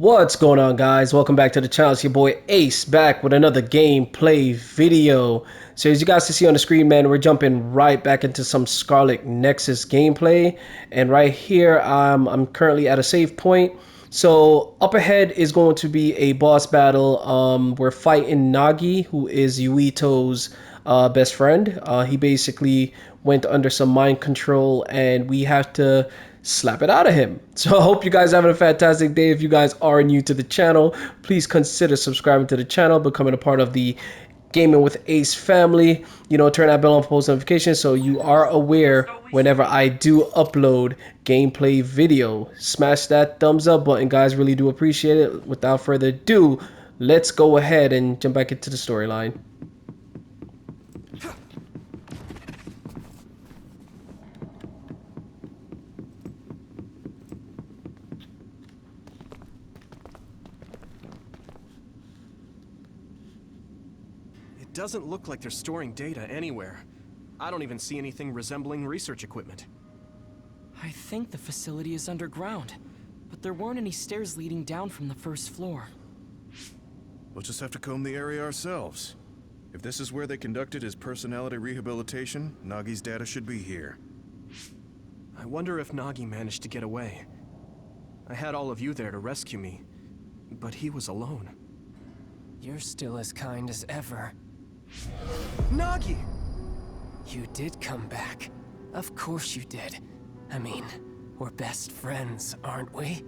What's going on, guys? Welcome back to the channel. It's your boy Ace back with another gameplay video. So as you guys can see on the screen, man, we're jumping right back into some Scarlet Nexus gameplay. And right here, I'm currently at a save point. So up ahead is going to be a boss battle. We're fighting Nagi, who is Yuito's best friend. He basically went under some mind control and we have to slap it out of him. So I hope you guys are having a fantastic day. If you guys are new to the channel, please consider subscribing to the channel, becoming a part of the Gaming with Ace family. You know, turn that bell on for post notifications so you are aware whenever I do upload gameplay video. Smash that thumbs up button, guys. Really do appreciate it. Without further ado, let's go ahead and jump back into the storyline. It doesn't look like they're storing data anywhere. I don't even see anything resembling research equipment. I think the facility is underground, but there weren't any stairs leading down from the first floor. We'll just have to comb the area ourselves. If this is where they conducted his personality rehabilitation, Nagi's data should be here. I wonder if Nagi managed to get away. I had all of you there to rescue me, but he was alone. You're still as kind as ever. Nagi! You did come back. Of course you did. I mean, we're best friends, aren't we?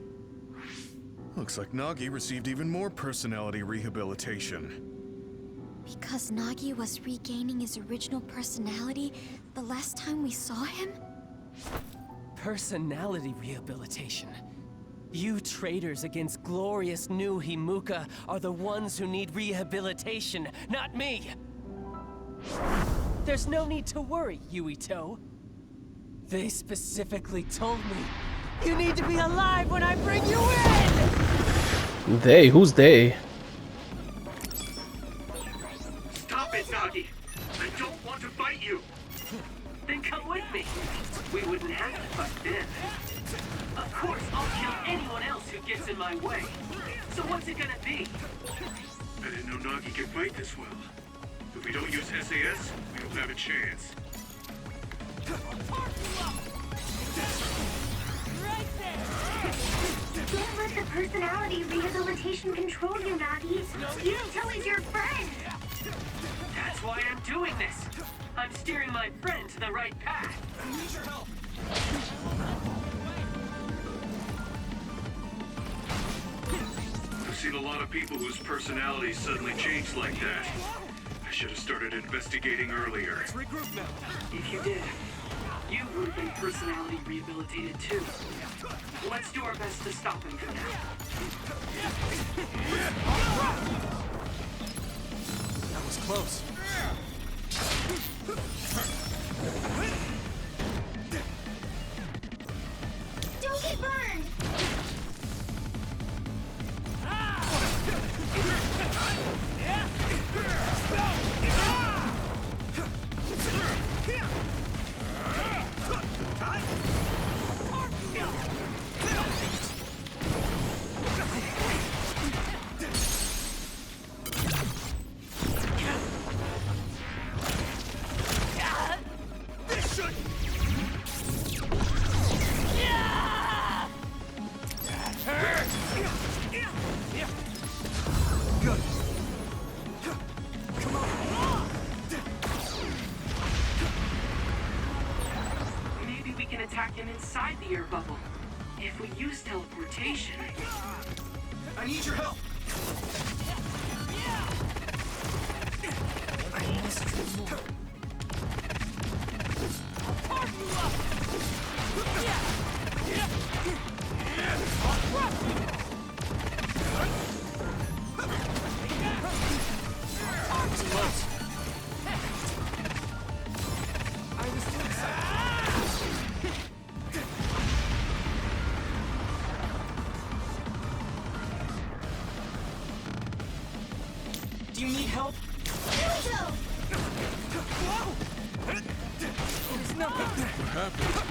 Looks like Nagi received even more personality rehabilitation. Because Nagi was regaining his original personality the last time we saw him? Personality rehabilitation. You traitors against glorious new Himuka are the ones who need rehabilitation, not me! There's no need to worry, Yuito. They specifically told me you need to be alive when I bring you in! They? Who's they? Stop it, Nagi! I don't want to fight you! Then come with me! We wouldn't have to fight then. Of course, I'll kill anyone else who gets in my way. So what's it gonna be? I didn't know Nagi could fight this well. If we don't use SAS, we don't have a chance. Don't let the personality rehabilitation control you, Nagi. Yuito is your friend. That's why I'm doing this. I'm steering my friend to the right path. I need your help. I've seen a lot of people whose personalities suddenly changed like that. I should have started investigating earlier. Let's regroup now. If you did, you would have been personality rehabilitated too. Let's do our best to stop him for now. That was close. Don't get burned! Good. Maybe we can attack him inside the air bubble. If we use teleportation. I need your help. I must do more. Do you need help? Yuito! What happened?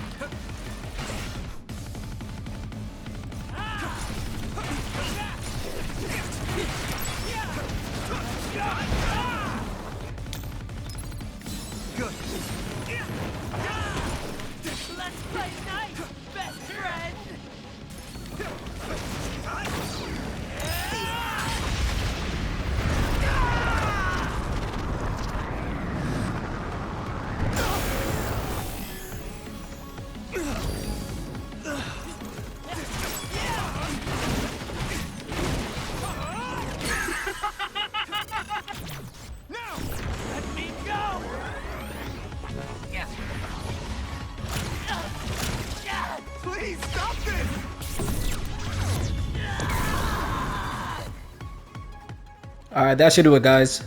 Alright, that should do it, guys.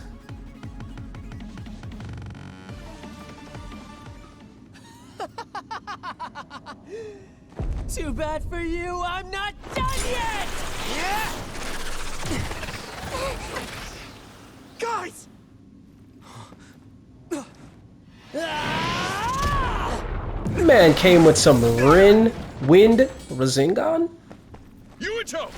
Too bad for you, I'm not done yet! Yeah! Guys! Man came with some wind Rasengan. Yuito!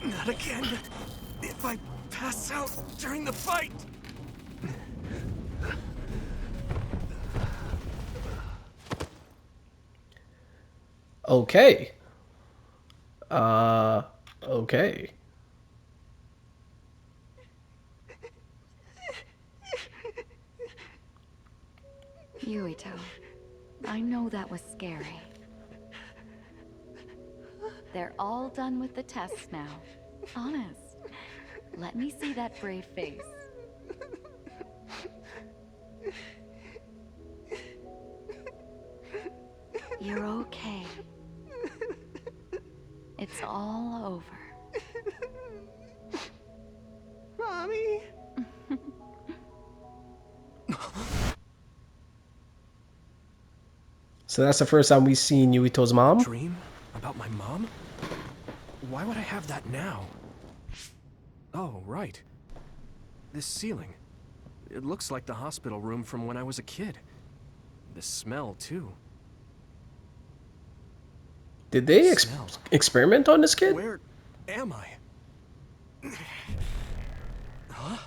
Not again. If I pass out during the fight. Okay. Okay. Yuito, I know that was scary. They're all done with the tests now. Honest. Let me see that brave face. You're okay. It's all over. Mommy. So that's the first time we've seen Yuito's mom. Dream about my mom? Why would I have that now? Oh, right. This ceiling. It looks like the hospital room from when I was a kid. The smell, too. Did they Smell. experiment on this kid? Where am I? Huh?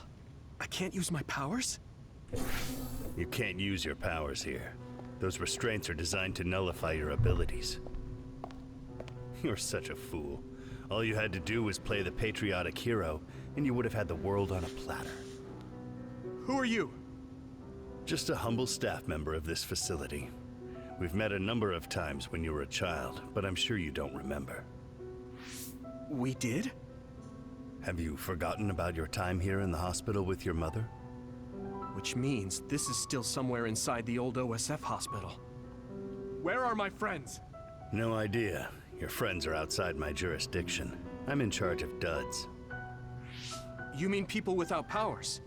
I can't use my powers? You can't use your powers here. Those restraints are designed to nullify your abilities. You're such a fool. All you had to do was play the patriotic hero, and you would have had the world on a platter. Who are you? Just a humble staff member of this facility. We've met a number of times when you were a child, but I'm sure you don't remember. We did? Have you forgotten about your time here in the hospital with your mother? Which means this is still somewhere inside the old OSF hospital. Where are my friends? No idea. Your friends are outside my jurisdiction. I'm in charge of duds. You mean people without powers?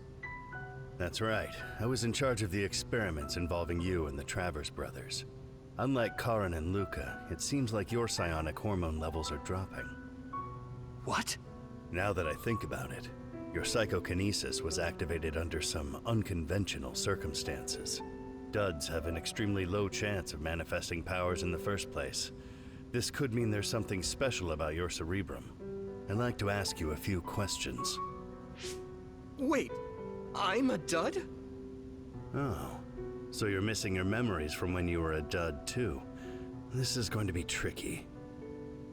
That's right. I was in charge of the experiments involving you and the Travers brothers. Unlike Karin and Luca, it seems like your psionic hormone levels are dropping. What? Now that I think about it, your psychokinesis was activated under some unconventional circumstances. Duds have an extremely low chance of manifesting powers in the first place. This could mean there's something special about your cerebrum. I'd like to ask you a few questions. Wait, I'm a dud? Oh, so you're missing your memories from when you were a dud too. This is going to be tricky.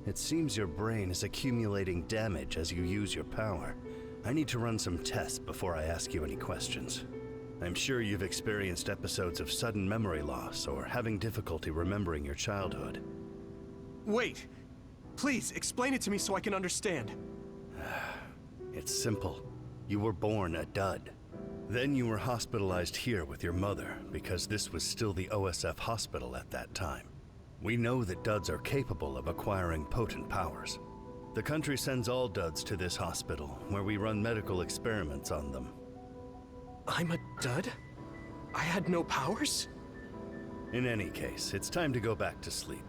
It seems your brain is accumulating damage as you use your power. I need to run some tests before I ask you any questions. I'm sure you've experienced episodes of sudden memory loss or having difficulty remembering your childhood. Wait, please explain it to me so I can understand. It's simple. You were born a dud. Then you were hospitalized here with your mother because this was still the OSF hospital at that time. We know that duds are capable of acquiring potent powers. The country sends all duds to this hospital where we run medical experiments on them. I'm a dud? I had no powers? In any case, it's time to go back to sleep.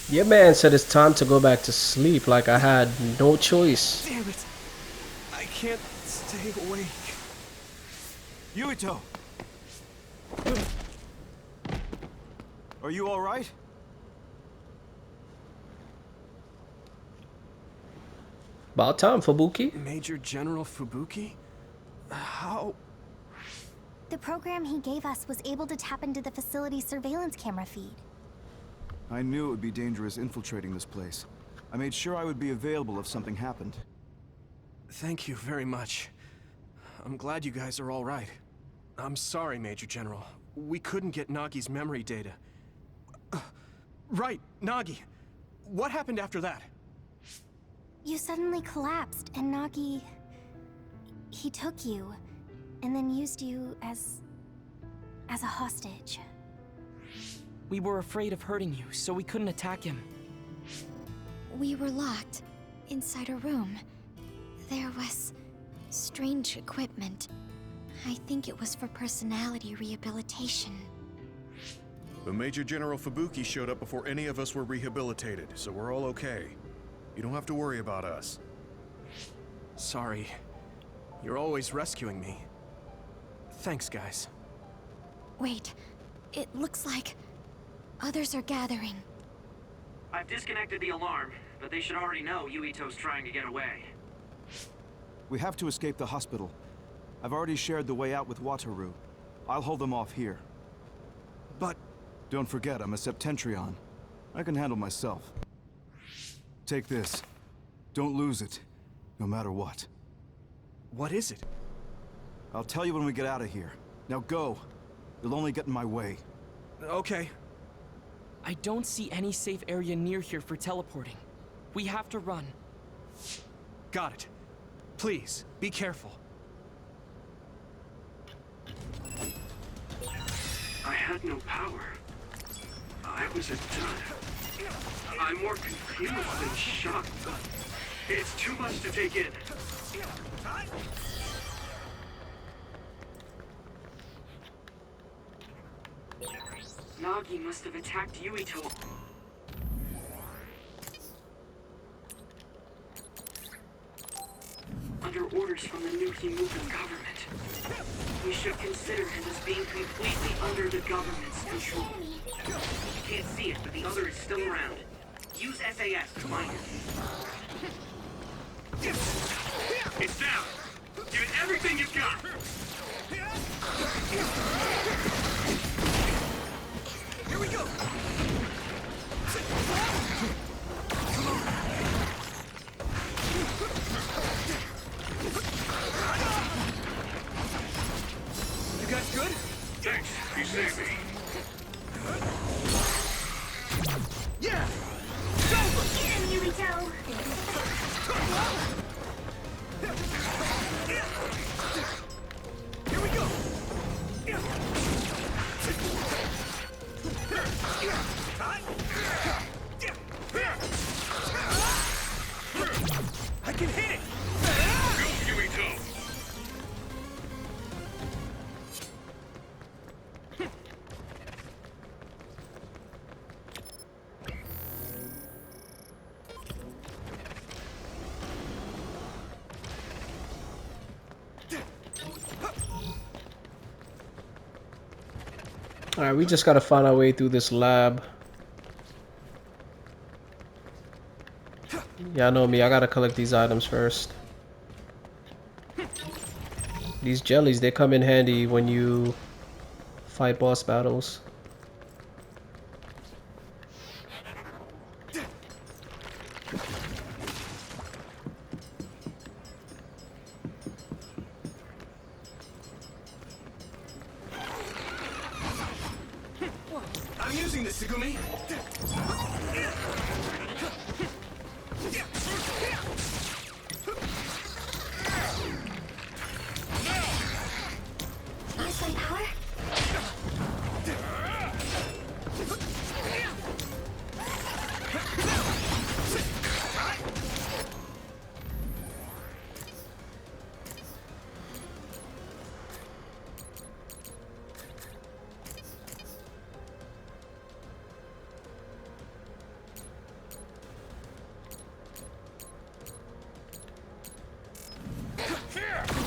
Your man said it's time to go back to sleep like I had no choice. Damn it! I can't stay awake. Yuito! Are you all right? About time, Fubuki. Major General Fubuki? How? The program he gave us was able to tap into the facility's surveillance camera feed. I knew it would be dangerous infiltrating this place. I made sure I would be available if something happened. Thank you very much. I'm glad you guys are all right. I'm sorry, Major General. We couldn't get Nagi's memory data. Right, Nagi. What happened after that? You suddenly collapsed, and Nagi... he took you, and then used you as as a hostage. We were afraid of hurting you, so we couldn't attack him. We were locked inside a room. There was strange equipment. I think it was for personality rehabilitation. But Major General Fubuki showed up before any of us were rehabilitated, so we're all okay. You don't have to worry about us. Sorry. You're always rescuing me. Thanks, guys. Wait, it looks like others are gathering. I've disconnected the alarm, but they should already know Yuito's trying to get away. We have to escape the hospital. I've already shared the way out with Wataru. I'll hold them off here. But... Don't forget, I'm a Septentrion. I can handle myself. Take this. Don't lose it, no matter what. what is it? I'll tell you when we get out of here. Now go. You'll only get in my way. Okay. I don't see any safe area near here for teleporting. We have to run. Got it. Please, be careful. I had no power. I was a dud. I'm more confused than shocked. It's too much to take in. Nagi must have attacked Yuito. Under orders from the new Himuka government. We should consider him as being completely under the government's control. You can't see it, but the other is still around. Use SAS to find him. It's down! Give it everything you've got! Here we go! You guys good? Thanks, you saved me. Yeah! Get him, Yuito! Here we go! I can hit it! Go, Yuito! Alright, we just gotta find our way through this lab. Y'all know me, I gotta collect these items first. These jellies, they come in handy when you fight boss battles. I'm using this, Tsugumi! Use my power?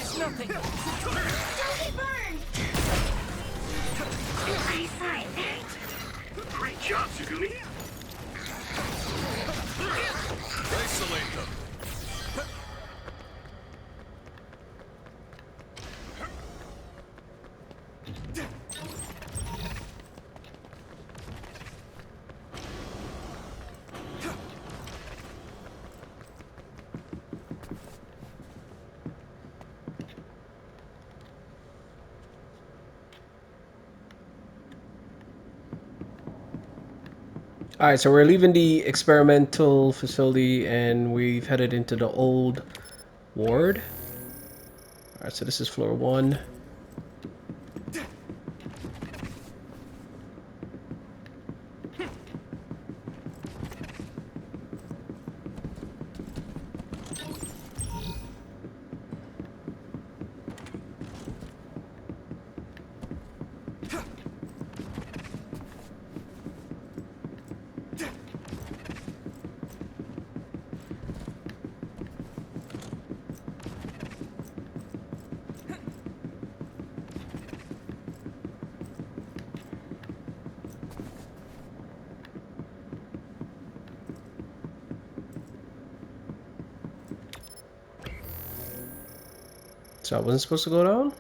It's nothing. Don't get burned! Great job, Tsugumi! Isolate them. Alright, so we're leaving the experimental facility and we've headed into the old ward. Alright, so this is floor 1. So I wasn't supposed to go down?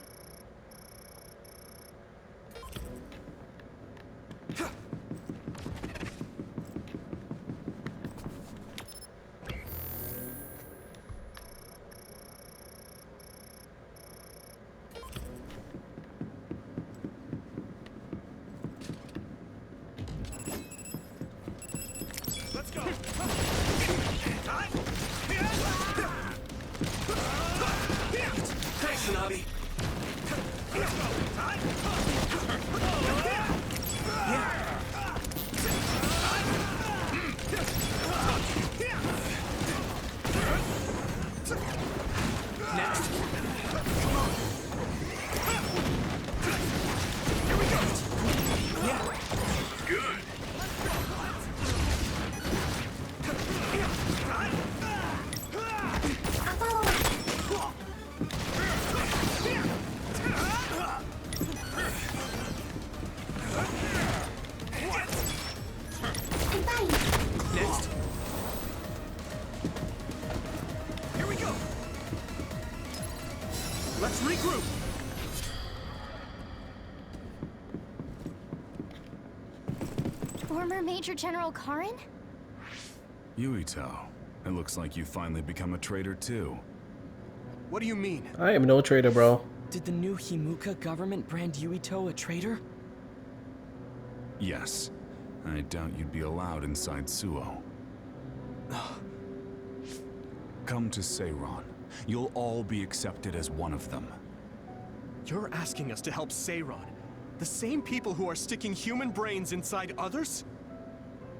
Let's regroup. Former Major General Karin? Yuito, it looks like you finally become a traitor too. What do you mean? I am no traitor, bro. Did the new Himuka government brand Yuito a traitor? Yes. I doubt you'd be allowed inside Suo. Come to Seiron. You'll all be accepted as one of them. You're asking us to help Seiron? The same people who are sticking human brains inside others?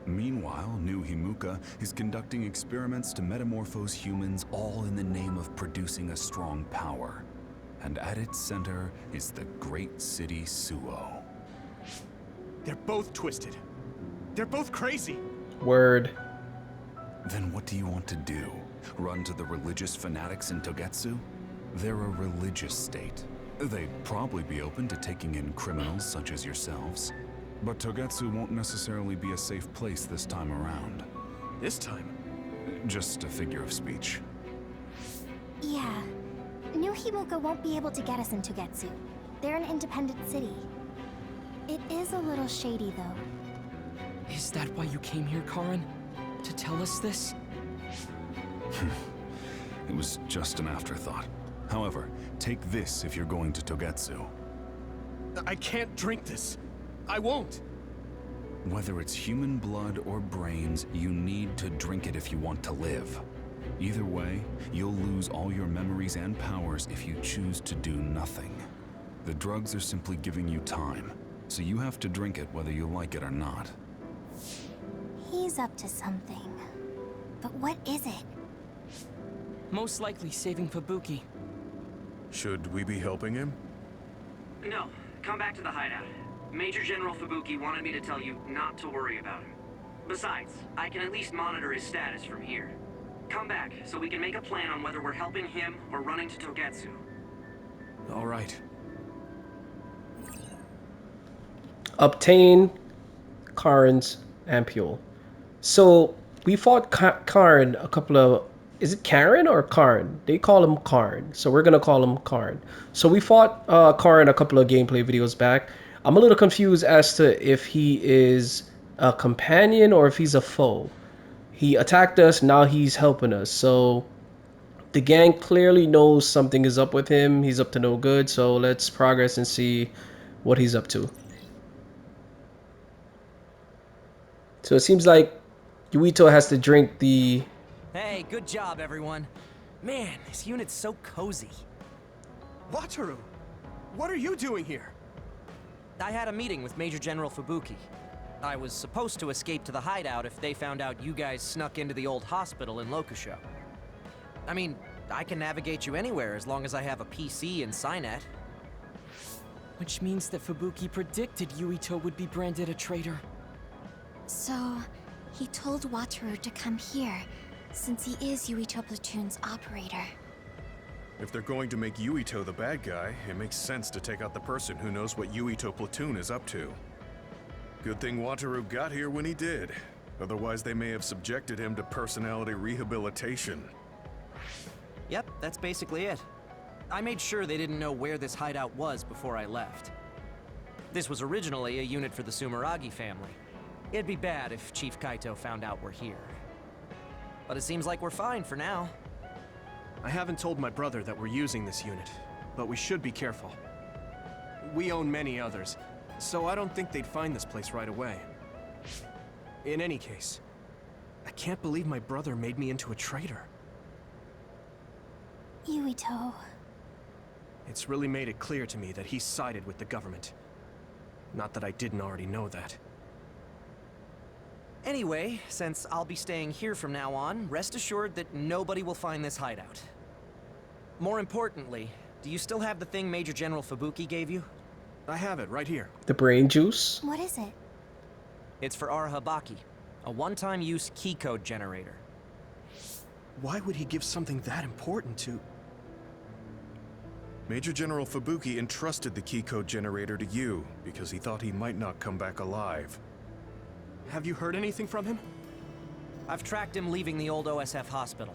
Meanwhile, new Himuka is conducting experiments to metamorphose humans, all in the name of producing a strong power. And at its center is the great city Suo. They're both twisted. They're both crazy. Word. Then what do you want to do? Run to the religious fanatics in Togetsu? They're a religious state. They'd probably be open to taking in criminals such as yourselves. But Togetsu won't necessarily be a safe place this time around. This time? Just a figure of speech. Yeah. New Himuka won't be able to get us in Togetsu. They're an independent city. It is a little shady, though. Is that why you came here, Karin? To tell us this? It was just an afterthought. However, take this if you're going to Togetsu. I can't drink this. I won't. Whether it's human blood or brains, you need to drink it if you want to live. Either way, you'll lose all your memories and powers if you choose to do nothing. The drugs are simply giving you time, so you have to drink it whether you like it or not. He's up to something. But what is it? Most likely saving Fubuki. Should we be helping him? No, come back to the hideout. Major General Fubuki wanted me to tell you not to worry about him. Besides, I can at least monitor his status from here. Come back, so we can make a plan on whether we're helping him or running to Togetsu. All right. Obtain Karin's ampule. So we fought Karin a couple of... Is it Karen or Karin? They call him Karin, so we're gonna call him Karin. So we fought Karin a couple of gameplay videos back. I'm a little confused as to if he is a companion or if he's a foe. He attacked us, now he's helping us. So the gang clearly knows something is up with him. He's up to no good, so let's progress and see what he's up to. So it seems like Yuito has to drink the... Hey, good job, everyone. Man, this unit's so cozy. Wataru, what are you doing here? I had a meeting with Major General Fubuki. I was supposed to escape to the hideout if they found out you guys snuck into the old hospital in Lokusho. I mean, I can navigate you anywhere as long as I have a PC and Cynet. Which means that Fubuki predicted Yuito would be branded a traitor. So, he told Wataru to come here, since he is Yuito Platoon's operator. If they're going to make Yuito the bad guy, it makes sense to take out the person who knows what Yuito Platoon is up to. Good thing Wataru got here when he did. Otherwise, they may have subjected him to personality rehabilitation. Yep, that's basically it. I made sure they didn't know where this hideout was before I left. This was originally a unit for the Sumeragi family. It'd be bad if Chief Kaito found out we're here. But it seems like we're fine for now. I haven't told my brother that we're using this unit, but we should be careful. We own many others, so I don't think they'd find this place right away. In any case, I can't believe my brother made me into a traitor. Yuito. It's really made it clear to me that he sided with the government. Not that I didn't already know that. Anyway, since I'll be staying here from now on, rest assured that nobody will find this hideout. More importantly, do you still have the thing Major General Fubuki gave you? I have it right here. The brain juice? What is it? It's for our Habaki, a one-time use key code generator. Why would he give something that important to... Major General Fubuki entrusted the key code generator to you because he thought he might not come back alive. Have you heard anything from him? I've tracked him leaving the old OSF hospital.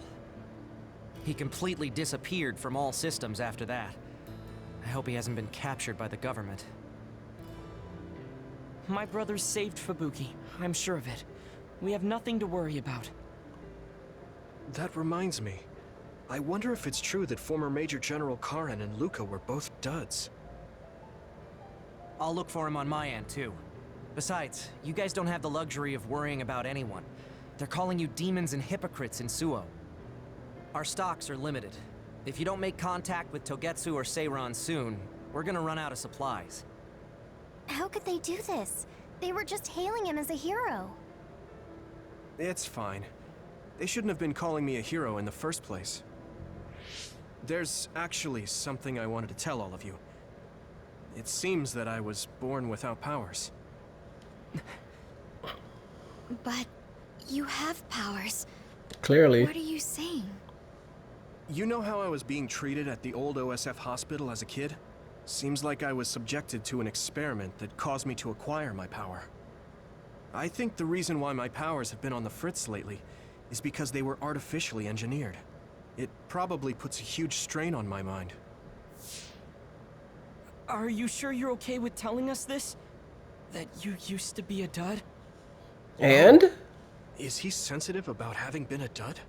He completely disappeared from all systems after that. I hope he hasn't been captured by the government. My brother saved Fubuki. I'm sure of it. We have nothing to worry about. That reminds me. I wonder if it's true that former Major General Karen and Luca were both duds. I'll look for him on my end, too. Besides, you guys don't have the luxury of worrying about anyone. They're calling you demons and hypocrites in Suo. Our stocks are limited. If you don't make contact with Togetsu or Seiran soon, we're gonna run out of supplies. How could they do this? They were just hailing him as a hero. It's fine. They shouldn't have been calling me a hero in the first place. There's actually something I wanted to tell all of you. It seems that I was born without powers. But you have powers. Clearly. What are you saying? You know how I was being treated at the old OSF hospital as a kid? Seems like I was subjected to an experiment that caused me to acquire my power. I think the reason why my powers have been on the fritz lately is because they were artificially engineered. It probably puts a huge strain on my mind. Are you sure you're okay with telling us this? That you used to be a dud? And? Is he sensitive about having been a dud?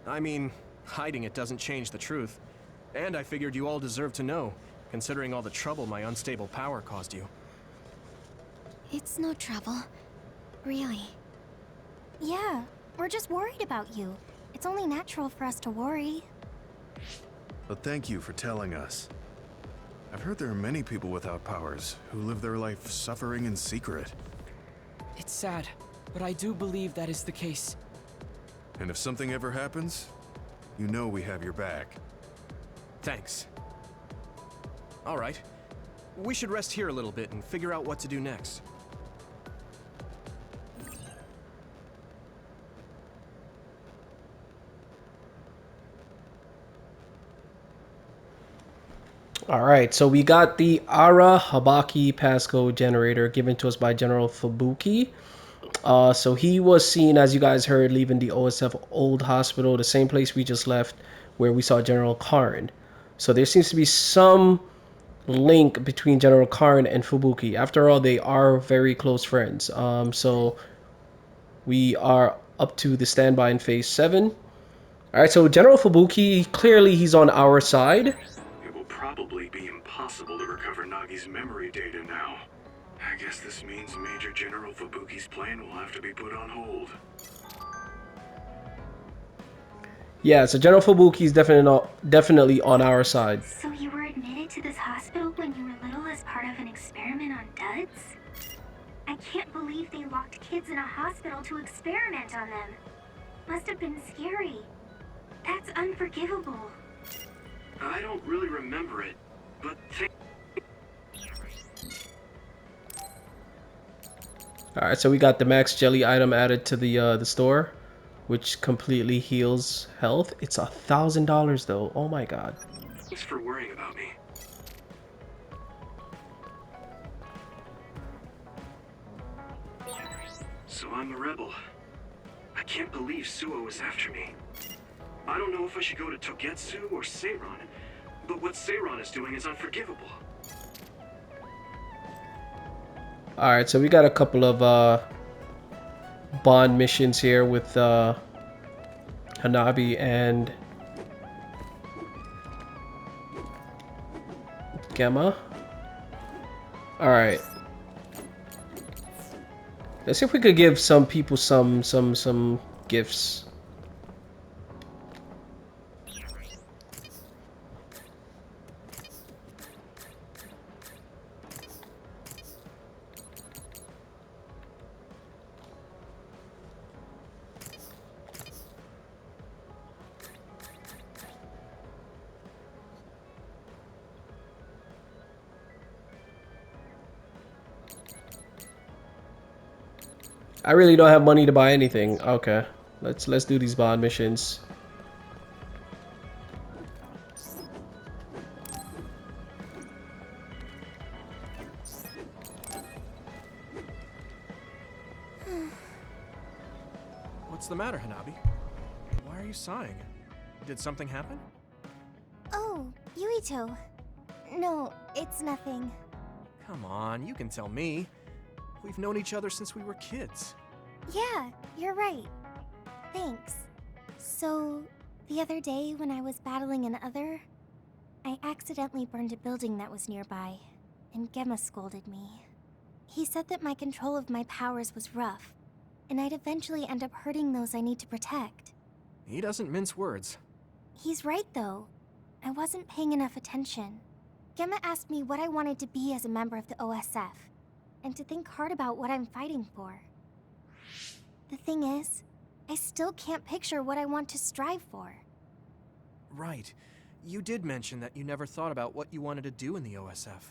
I mean, hiding it doesn't change the truth. And I figured you all deserve to know, considering all the trouble my unstable power caused you. It's no trouble. Really. Yeah, we're just worried about you. It's only natural for us to worry. But thank you for telling us. I've heard there are many people without powers who live their life suffering in secret. It's sad, but I do believe that is the case. And if something ever happens, you know we have your back. Thanks. All right. We should rest here a little bit and figure out what to do next. Alright, so we got the Ara Habaki passcode generator given to us by General Fubuki. So he was seen, as you guys heard, leaving the OSF old hospital, the same place we just left, where we saw General Karen. So there seems to be some link between General Karen and Fubuki. After all, they are very close friends. So we are up to the standby in phase 7. Alright, so General Fubuki, clearly he's on our side. It will probably be impossible to recover Nagi's memory data now. I guess this means Major General Fubuki's plan will have to be put on hold. Yeah, so General Fubuki is definitely on our side. So you were admitted to this hospital when you were little as part of an experiment on duds? I can't believe they locked kids in a hospital to experiment on them. Must have been scary. That's unforgivable. I don't really remember it, but Alright, so we got the Max Jelly item added to the store, which completely heals health. It's $1,000 though. Oh my god. thanks for worrying about me. So I'm a rebel. I can't believe Suo was after me. I don't know if I should go to Togetsu or Seiron, but what Seiron is doing is unforgivable. Alright, so we got a couple of bond missions here with Hanabi and Gemma. Alright. Let's see if we could give some people some gifts. I really don't have money to buy anything. Okay, let's do these bond missions. What's the matter, Hanabi? Why are you sighing? Did something happen? Oh, Yuito. No, it's nothing. Come on, you can tell me. We've known each other since we were kids. Yeah, you're right. Thanks. So, the other day when I was battling an other, I accidentally burned a building that was nearby, and Gemma scolded me. He said that my control of my powers was rough, and I'd eventually end up hurting those I need to protect. He doesn't mince words. He's right, though. I wasn't paying enough attention. Gemma asked me what I wanted to be as a member of the OSF, and to think hard about what I'm fighting for. The thing is, I still can't picture what I want to strive for. Right. You did mention that you never thought about what you wanted to do in the OSF.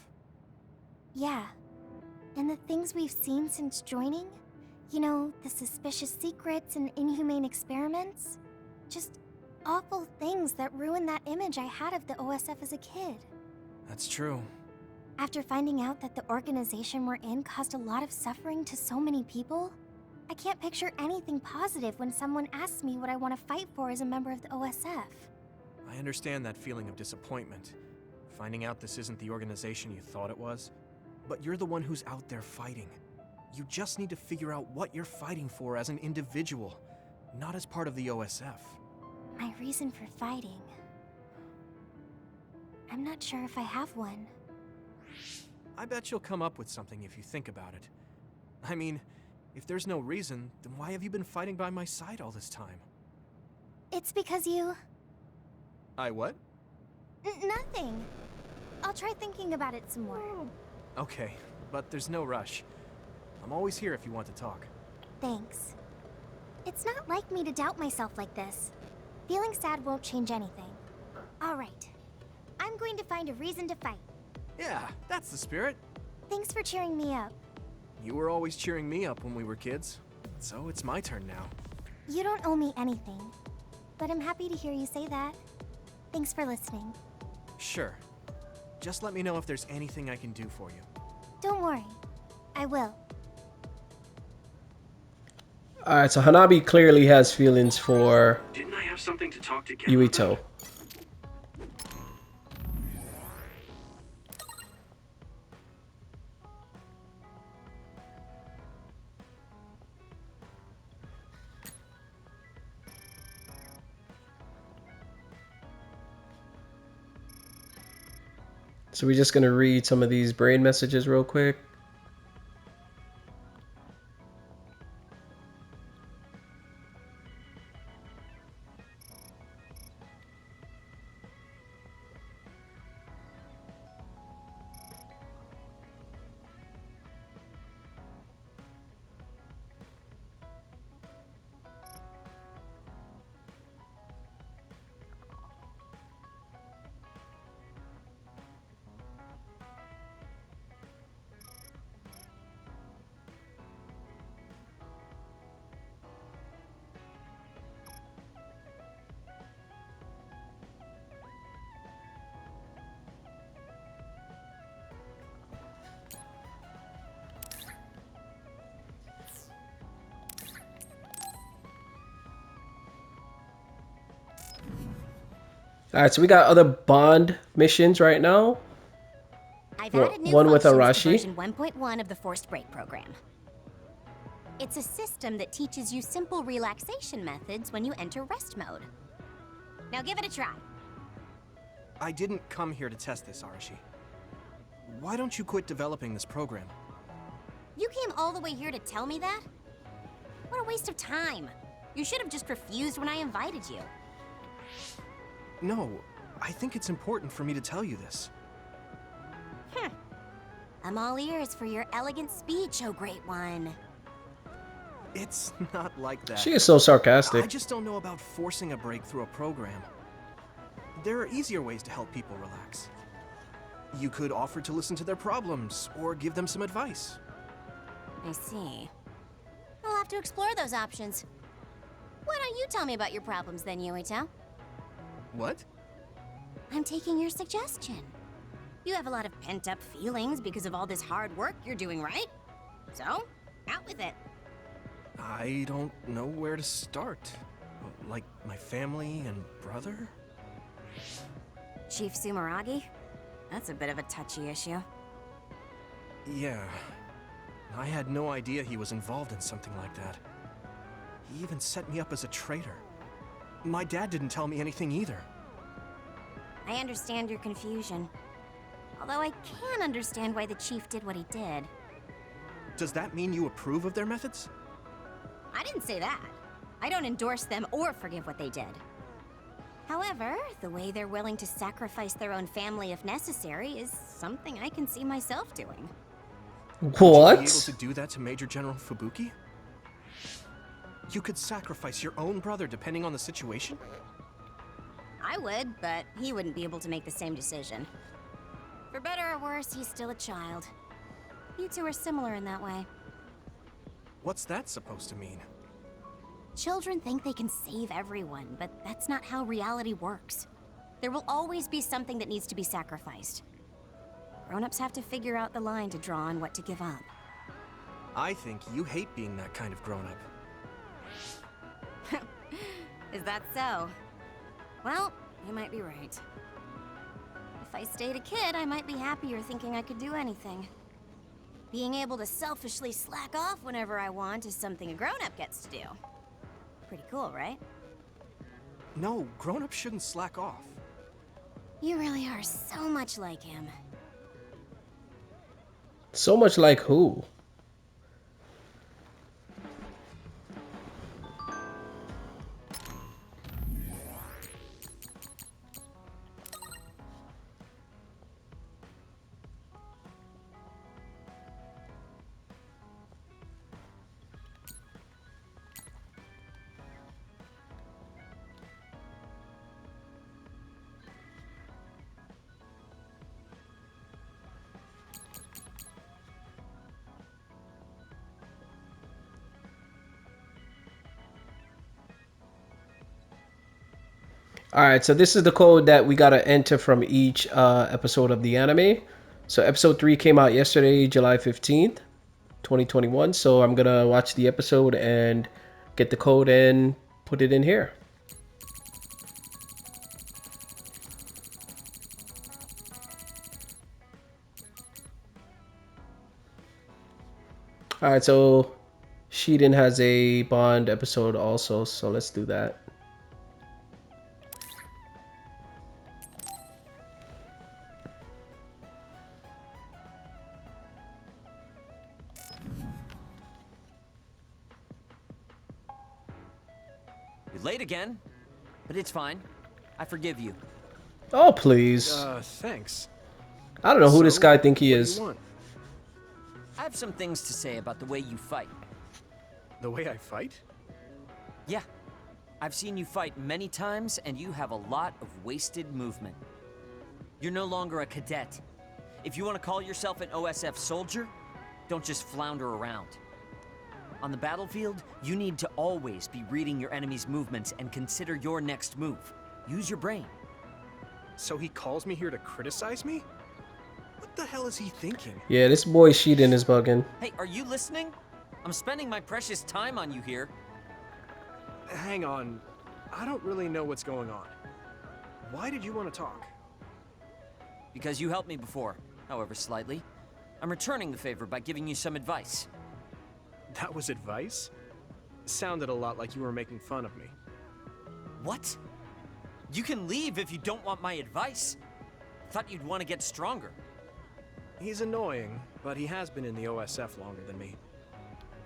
Yeah. And the things we've seen since joining? You know, the suspicious secrets and inhumane experiments? Just awful things that ruined that image I had of the OSF as a kid. That's true. After finding out that the organization we're in caused a lot of suffering to so many people, I can't picture anything positive when someone asks me what I want to fight for as a member of the OSF. I understand that feeling of disappointment. Finding out this isn't the organization you thought it was. But you're the one who's out there fighting. You just need to figure out what you're fighting for as an individual, not as part of the OSF. My reason for fighting... I'm not sure if I have one. I bet you'll come up with something if you think about it. I mean, if there's no reason, then why have you been fighting by my side all this time? It's because you... I what? Nothing. I'll try thinking about it some more. Okay, but there's no rush. I'm always here if you want to talk. Thanks. It's not like me to doubt myself like this. Feeling sad won't change anything. All right. I'm going to find a reason to fight. Yeah, that's the spirit. Thanks for cheering me up. You were always cheering me up when we were kids, so it's my turn now. You don't owe me anything, but I'm happy to hear you say that. Thanks for listening. Sure. Just let me know if there's anything I can do for you. Don't worry. I will. Alright, so Hanabi clearly has feelings for Didn't I have something to talk to Yuito. So we're just gonna read some of these brain messages real quick. All right, so we got other Bond missions right now. I've added new One with functions to Arashi. version 1.1 of the Forced Break program. It's a system that teaches you simple relaxation methods when you enter rest mode. Now give it a try. I didn't come here to test this, Arashi. Why don't you quit developing this program? You came all the way here to tell me that? What a waste of time. You should have just refused when I invited you. No, I think it's important for me to tell you this. I'm all ears for your elegant speech, oh great one. It's not like that. She is so sarcastic. I just don't know about forcing a break through a program. There are easier ways to help people relax. You could offer to listen to their problems, or give them some advice. I see. I'll have to explore those options. Why don't you tell me about your problems then, Yuito? What? I'm taking your suggestion. You have a lot of pent-up feelings because of all this hard work you're doing, right? So, out with it. I don't know where to start. Like my family and brother? Chief Sumeragi? That's a bit of a touchy issue. Yeah. I had no idea he was involved in something like that. He even set me up as a traitor. My dad didn't tell me anything either. I understand your confusion. Although I can understand why the chief did what he did. Does that mean you approve of their methods? I didn't say that. I don't endorse them or forgive what they did. However, the way they're willing to sacrifice their own family if necessary is something I can see myself doing. What? Would you be able to do that to Major General Fubuki? You could sacrifice your own brother depending on the situation? I would, but he wouldn't be able to make the same decision. For better or worse, he's still a child. You two are similar in that way. What's that supposed to mean? Children think they can save everyone, but that's not how reality works. There will always be something that needs to be sacrificed. Grown-ups have to figure out the line to draw on what to give up. I think you hate being that kind of grown-up. Is that so? Well, you might be right. If I stayed a kid, I might be happier thinking I could do anything. Being able to selfishly slack off whenever I want is something a grown-up gets to do. Pretty cool, right? No, grown-ups shouldn't slack off. You really are so much like him. So much like who? All right, so this is the code that we gotta enter from each episode of the anime. So episode 3 came out yesterday, July 15th, 2021. So I'm gonna watch the episode and get the code and put it in here. All right, so Shiden has a Bond episode also, so let's do that. You're late again, but it's fine. I forgive you. Oh, please. Thanks. I don't know who this guy think he is. I have some things to say about the way you fight. The way I fight? Yeah. I've seen you fight many times, and you have a lot of wasted movement. You're no longer a cadet. If you want to call yourself an OSF soldier, don't just flounder around. On the battlefield, you need to always be reading your enemy's movements and consider your next move. Use your brain. So he calls me here to criticize me? What the hell is he thinking? Yeah, this boy Shiden is bugging. Hey, are you listening? I'm spending my precious time on you here. Hang on. I don't really know what's going on. why did you want to talk? Because you helped me before, however slightly. I'm returning the favor by giving you some advice. That was advice? Sounded a lot like you were making fun of me. What? You can leave if you don't want my advice. Thought you'd want to get stronger. He's annoying, but he has been in the OSF longer than me.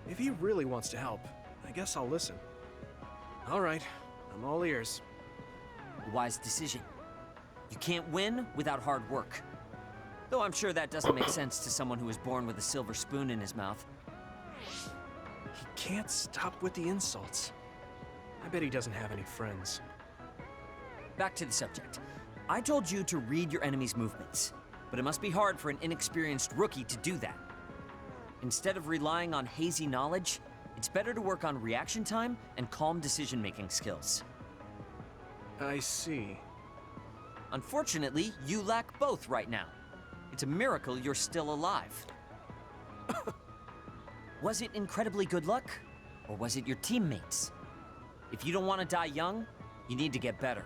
If he really wants to help, I guess I'll listen. All right, I'm all ears. Wise decision. You can't win without hard work. Though I'm sure that doesn't make sense to someone who was born with a silver spoon in his mouth. He can't stop with the insults. I bet he doesn't have any friends. Back to the subject. I told you to read your enemy's movements, but it must be hard for an inexperienced rookie to do that. Instead of relying on hazy knowledge, it's better to work on reaction time and calm decision-making skills. I see. Unfortunately, you lack both right now. It's a miracle you're still alive. Was it incredibly good luck? Or was it your teammates? If you don't want to die young, you need to get better.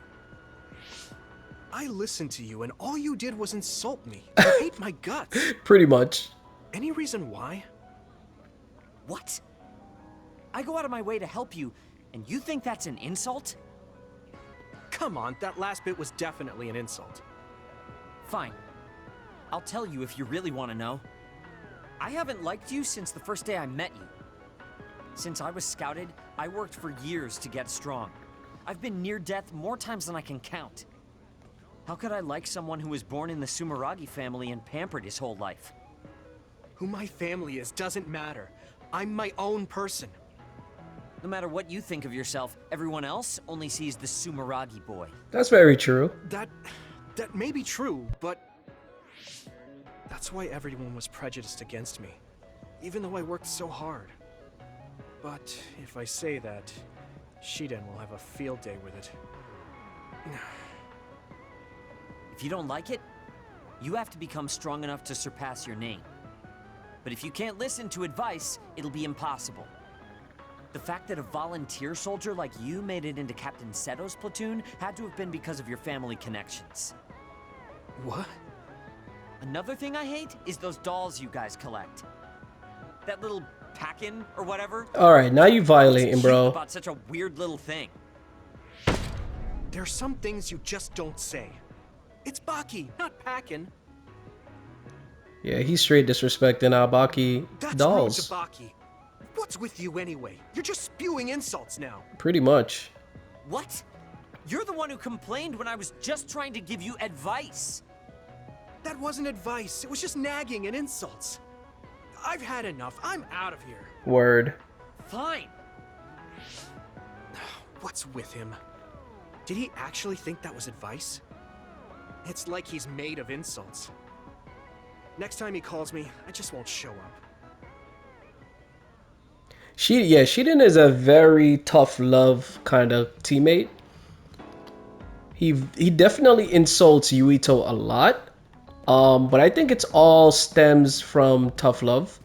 I listened to you and all you did was insult me. You hate my guts. Pretty much. Any reason why? What? I go out of my way to help you, and you think that's an insult? Come on, that last bit was definitely an insult. Fine. I'll tell you if you really want to know. I haven't liked you since the first day I met you. Since I was scouted, I worked for years to get strong. I've been near death more times than I can count. How could I like someone who was born in the Sumeragi family and pampered his whole life? Who my family is doesn't matter. I'm my own person. No matter what you think of yourself, everyone else only sees the Sumeragi boy. That's very true. That may be true, but that's why everyone was prejudiced against me, even though I worked so hard. But if I say that, Shiden will have a field day with it. If you don't like it, you have to become strong enough to surpass your name. But if you can't listen to advice, it'll be impossible. The fact that a volunteer soldier like you made it into Captain Seto's platoon had to have been because of your family connections. What? Another thing I hate is those dolls you guys collect. That little pack-in or whatever. Alright, now you violating, bro. About such a weird little thing. There are some things you just don't say. It's Baki, not Packin. Yeah, he's straight disrespecting our Baki dolls. That's rude to Baki. What's with you anyway? You're just spewing insults now. Pretty much. What? You're the one who complained when I was just trying to give you advice. That wasn't advice. It was just nagging and insults. I've had enough. I'm out of here. Word. Fine. What's with him? Did he actually think that was advice? It's like he's made of insults. Next time he calls me, I just won't show up. Shiden is a very tough love kind of teammate. He definitely insults Yuito a lot. But I think it's all stems from tough love.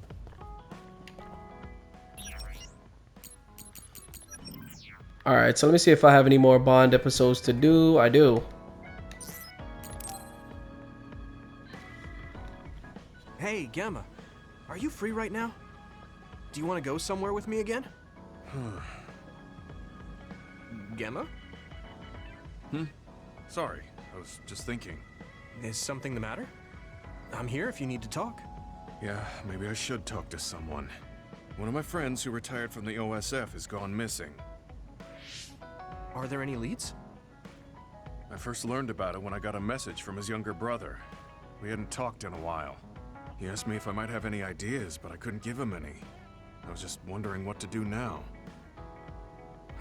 Alright, so let me see if I have any more Bond episodes to do. I do. Hey, Gemma. Are you free right now? Do you want to go somewhere with me again? Gemma? Sorry, I was just thinking. Is something the matter? I'm here if you need to talk. Yeah, maybe I should talk to someone. One of my friends who retired from the OSF has gone missing. Are there any leads? I first learned about it when I got a message from his younger brother. We hadn't talked in a while. He asked me if I might have any ideas, but I couldn't give him any. I was just wondering what to do now.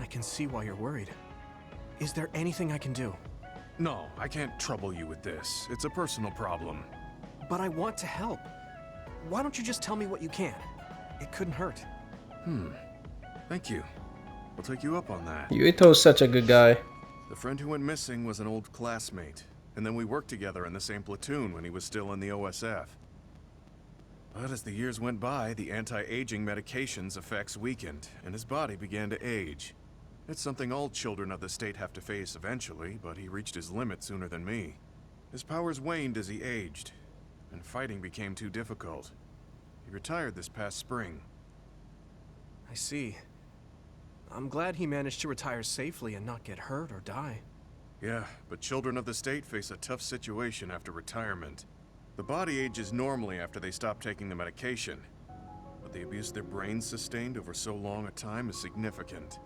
I can see why you're worried. Is there anything I can do? No, I can't trouble you with this. It's a personal problem. But I want to help. Why don't you just tell me what you can? It couldn't hurt. Thank you. I'll take you up on that. Yuito's such a good guy. The friend who went missing was an old classmate, and then we worked together in the same platoon when he was still in the OSF. But as the years went by, the anti-aging medication's effects weakened, and his body began to age. It's something all children of the state have to face eventually, but he reached his limit sooner than me. His powers waned as he aged, and fighting became too difficult. He retired this past spring. I see. I'm glad he managed to retire safely and not get hurt or die. Yeah, but children of the state face a tough situation after retirement. The body ages normally after they stop taking the medication, but the abuse their brains sustained over so long a time is significant.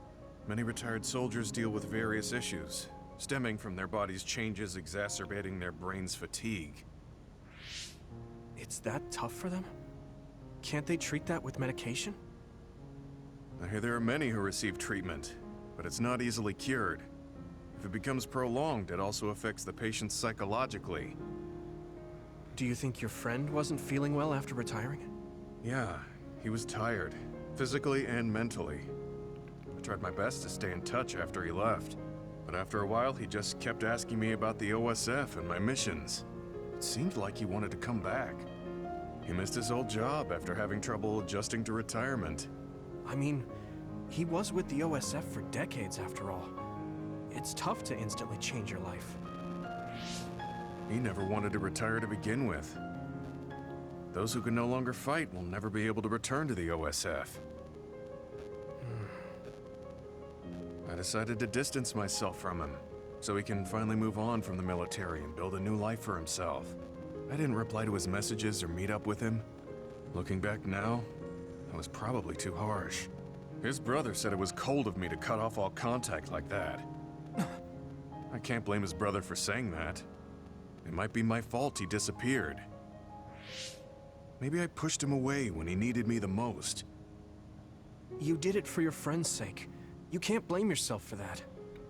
Many retired soldiers deal with various issues, stemming from their body's changes exacerbating their brain's fatigue. It's that tough for them? Can't they treat that with medication? I hear there are many who receive treatment, but it's not easily cured. If it becomes prolonged, it also affects the patient psychologically. Do you think your friend wasn't feeling well after retiring? Yeah, he was tired, physically and mentally. I tried my best to stay in touch after he left, but after a while he just kept asking me about the OSF and my missions. It seemed like he wanted to come back. He missed his old job after having trouble adjusting to retirement. I mean, he was with the OSF for decades after all. It's tough to instantly change your life. He never wanted to retire to begin with. Those who can no longer fight will never be able to return to the OSF. I decided to distance myself from him, so he can finally move on from the military and build a new life for himself. I didn't reply to his messages or meet up with him. Looking back now, that was probably too harsh. His brother said it was cold of me to cut off all contact like that. I can't blame his brother for saying that. It might be my fault he disappeared. Maybe I pushed him away when he needed me the most. You did it for your friend's sake. You can't blame yourself for that.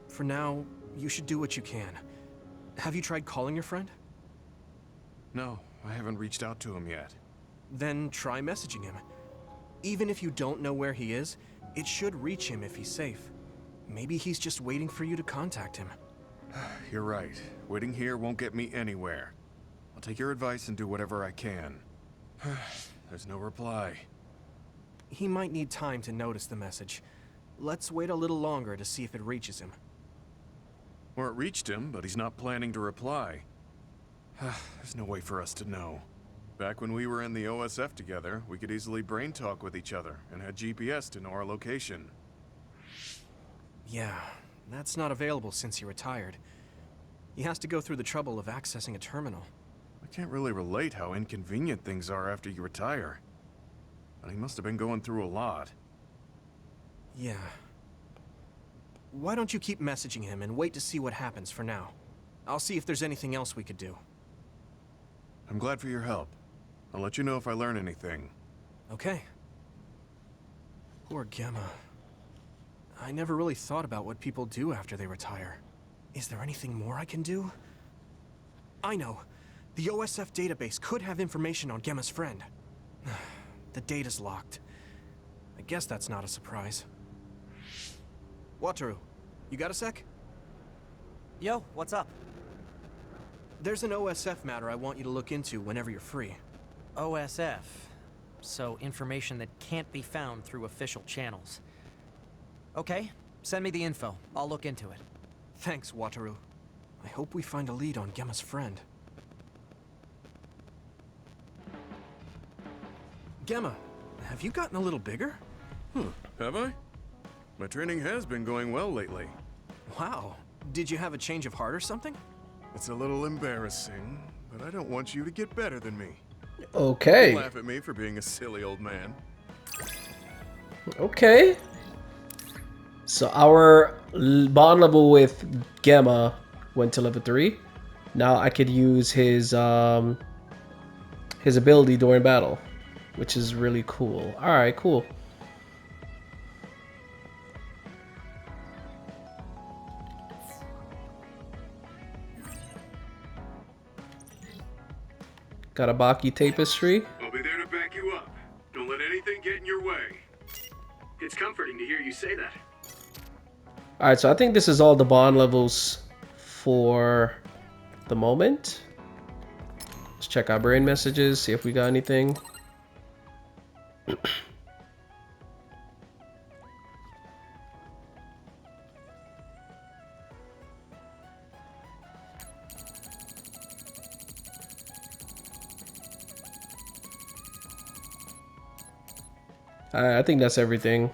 For now, you should do what you can. Have you tried calling your friend? No, I haven't reached out to him yet. Then try messaging him. Even if you don't know where he is, it should reach him if he's safe. Maybe he's just waiting for you to contact him. You're right. Waiting here won't get me anywhere. I'll take your advice and do whatever I can. There's no reply. He might need time to notice the message. Let's wait a little longer to see if it reaches him. Or it reached him, but he's not planning to reply. There's no way for us to know. Back when we were in the OSF together, we could easily brain talk with each other and had GPS to know our location. Yeah, that's not available since he retired. He has to go through the trouble of accessing a terminal. I can't really relate how inconvenient things are after you retire. But he must have been going through a lot. Yeah. Why don't you keep messaging him and wait to see what happens for now? I'll see if there's anything else we could do. I'm glad for your help. I'll let you know if I learn anything. Okay. Poor Gemma. I never really thought about what people do after they retire. Is there anything more I can do? I know. The OSF database could have information on Gemma's friend. The data's locked. I guess that's not a surprise. Wataru, you got a sec? Yo, what's up? There's an OSF matter I want you to look into whenever you're free. OSF. So information that can't be found through official channels. Okay, send me the info. I'll look into it. Thanks, Wataru. I hope we find a lead on Gemma's friend. Gemma, have you gotten a little bigger? Have I? My training has been going well lately. Wow. Did you have a change of heart or something? It's a little embarrassing, but I don't want you to get better than me. Okay. Don't laugh at me for being a silly old man. Okay. So our bond level with Gemma went to level 3. Now I could use his ability during battle, which is really cool. All right, cool. Got a Baki tapestry. I'll be there to back you up. Don't let anything get in your way. It's comforting to hear you say that. All right, so I think this is all the bond levels for the moment. Let's check our brain messages, see if we got anything. I think that's everything.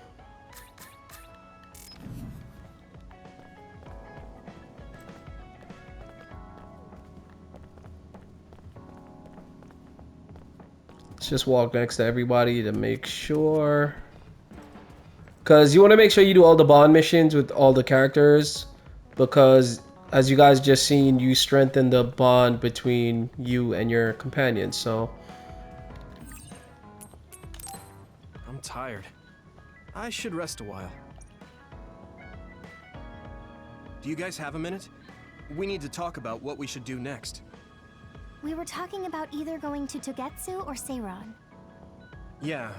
Let's just walk next to everybody to make sure. Because you want to make sure you do all the bond missions with all the characters. Because as you guys just seen, you strengthen the bond between you and your companions. So I'm tired. I should rest a while. Do you guys have a minute? We need to talk about what we should do next. We were talking about either going to Togetsu or Seiron. Yeah,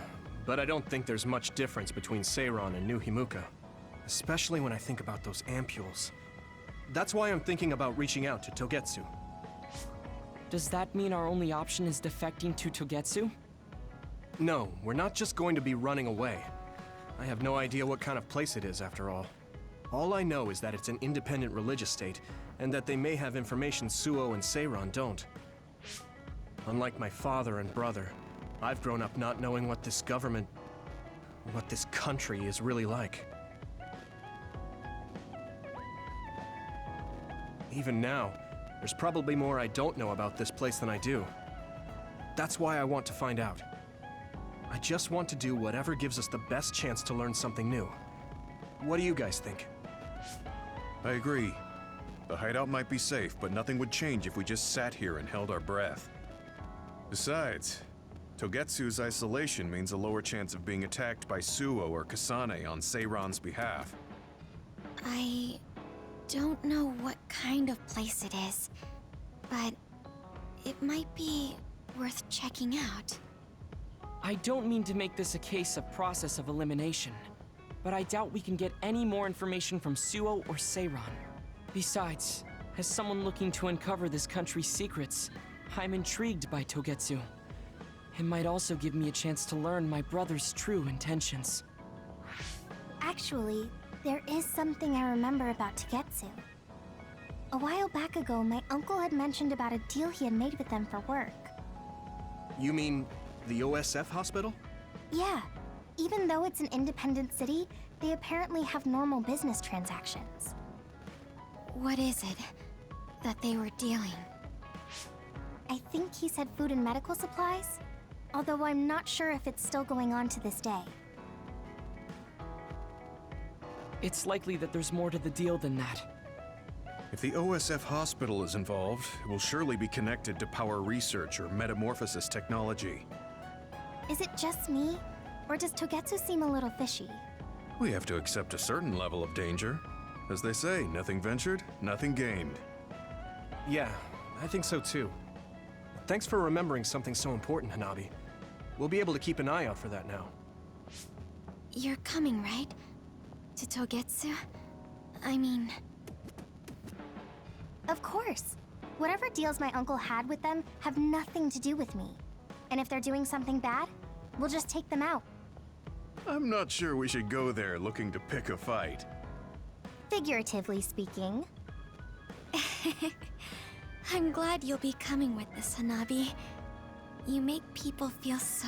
but I don't think there's much difference between Seiron and New Himuka. Especially when I think about those ampules. That's why I'm thinking about reaching out to Togetsu. Does that mean our only option is defecting to Togetsu? No, we're not just going to be running away. I have no idea what kind of place it is, after all. All I know is that it's an independent religious state, and that they may have information Suo and Seiron don't. Unlike my father and brother, I've grown up not knowing what this government, what this country is really like. Even now, there's probably more I don't know about this place than I do. That's why I want to find out. I just want to do whatever gives us the best chance to learn something new. What do you guys think? I agree. The hideout might be safe, but nothing would change if we just sat here and held our breath. Besides, Togetsu's isolation means a lower chance of being attacked by Suo or Kasane on Seiron's behalf. I don't know what kind of place it is, but it might be worth checking out. I don't mean to make this a case of process of elimination, but I doubt we can get any more information from Suo or Seiron. Besides, as someone looking to uncover this country's secrets, I'm intrigued by Togetsu. It might also give me a chance to learn my brother's true intentions. Actually, there is something I remember about Togetsu. A while back ago, my uncle had mentioned about a deal he had made with them for work. You mean the OSF hospital? Yeah. Even though it's an independent city, they apparently have normal business transactions. What is it that they were dealing? I think he said food and medical supplies, although I'm not sure if it's still going on to this day. It's likely that there's more to the deal than that. If the OSF hospital is involved, it will surely be connected to power research or metamorphosis technology. Is it just me, or does Togetsu seem a little fishy? We have to accept a certain level of danger. As they say, nothing ventured, nothing gained. Yeah, I think so too. Thanks for remembering something so important, Hanabi. We'll be able to keep an eye out for that now. You're coming, right? To Togetsu? I mean... Of course. Whatever deals my uncle had with them have nothing to do with me. And if they're doing something bad, we'll just take them out. I'm not sure we should go there looking to pick a fight. Figuratively speaking. I'm glad you'll be coming with us, Hanabi. You make people feel so...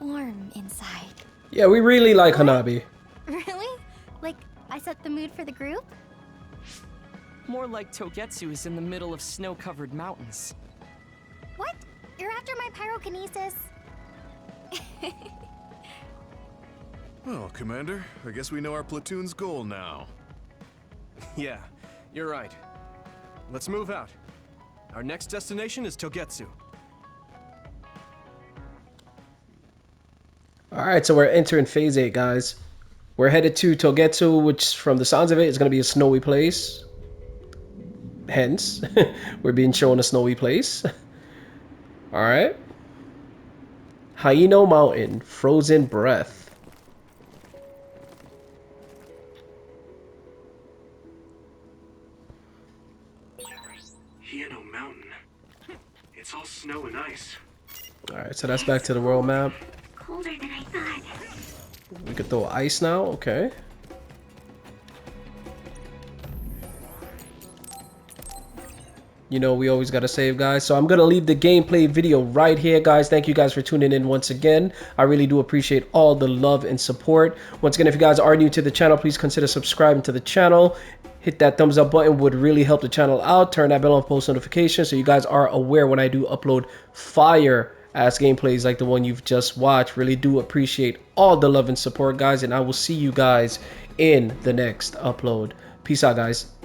warm inside. Yeah, we really like Hanabi. Really? Like, I set the mood for the group? More like Togetsu is in the middle of snow-covered mountains. What? You're after my pyrokinesis? Well, Commander, I guess we know our platoon's goal now. Yeah, you're right. Let's move out. Our next destination is Togetsu. Alright, so we're entering Phase 8, guys. We're headed to Togetsu, which from the sounds of it is going to be a snowy place. Hence, we're being shown a snowy place. Alright. Hino Mountain, Frozen Breath. Hino Mountain. It's all snow and ice. Alright, so that's back to the world map. Colder than I thought. We could throw ice now, okay. You know, we always got to save, guys. So I'm going to leave the gameplay video right here, guys. Thank you guys for tuning in once again. I really do appreciate all the love and support. Once again, if you guys are new to the channel, please consider subscribing to the channel. Hit that thumbs up button, would really help the channel out. Turn that bell on post notifications so you guys are aware when I do upload fire ass gameplays like the one you've just watched. Really do appreciate all the love and support, guys. And I will see you guys in the next upload. Peace out, guys.